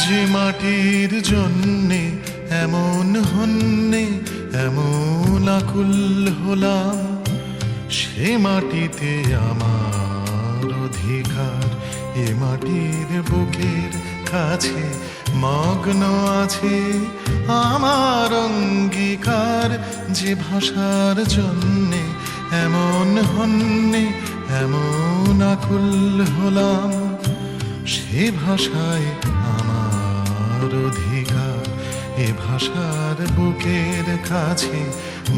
যে মাটির জন্যে এমন হন্যে এমন আকুল হলাম, সে মাটিতে আমার অধিকার। এ মাটির বুকের কাছে মগ্ন আছে আমার অঙ্গীকার। যে ভাষার জন্যে এমন হন্যে এমন আকুল হলাম, সে ভাষায় আমার অধিকার। এ ভাষার বুকের কাছে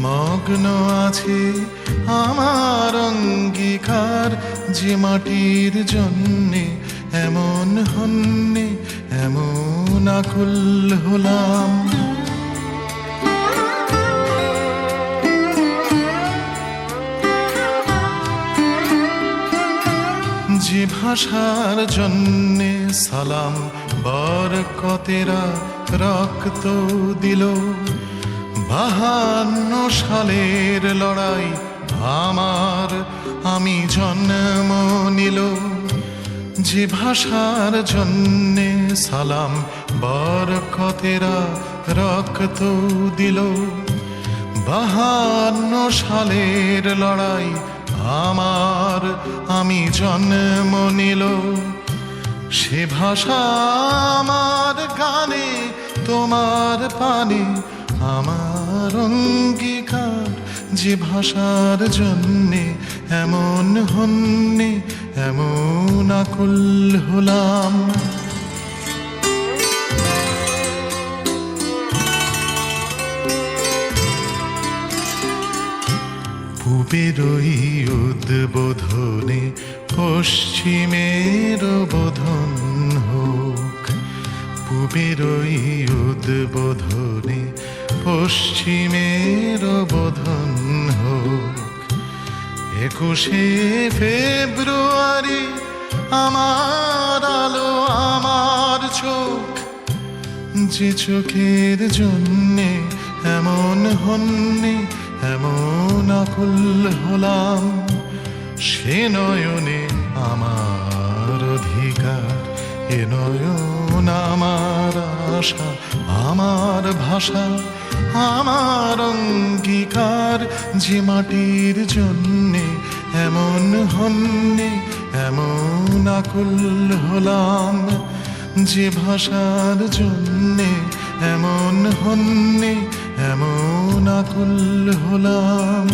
মগ্ন আছে আমার অঙ্গীকার। যে মাটির জন্যে এমন হন্যে এমন আকুল হলাম। যে ভাষার জন্যে সালাম বরকতেরা রক্ত দিল, 52 সালের লড়াই আমার আমি জন্ম নিল। যে ভাষার জন্যে সালাম বরকতেরা রক্ত দিল, 52 সালের লড়াই আমার আমি জন্ম নিল। সে ভাষা আমার গানে তোমার পানে আমার অঙ্গীকার। যে ভাষার জন্যে এমন হন্যে এমন আকুল হলাম। পূবের ওই উদ্বোধনে পশ্চিমের বোধন হোক। পূবের ওই উদ্বোধনে পশ্চিমের বোধন হোক। 21শে ফেব্রুয়ারি আমার আলো আমার চোখ। যে চোখের জন্যে এমন হন্যে এমন আকুল হলাম, সে নয়নে আমার অধিকার। এ নয়ন আমার আশা আমার ভাষা আমার অঙ্গীকার। যে মাটির জন্যে এমন হন্যে এমন আকুল হলাম, যে ভাষার জন্যে এমন হন্যে এমন আকুল হলাম।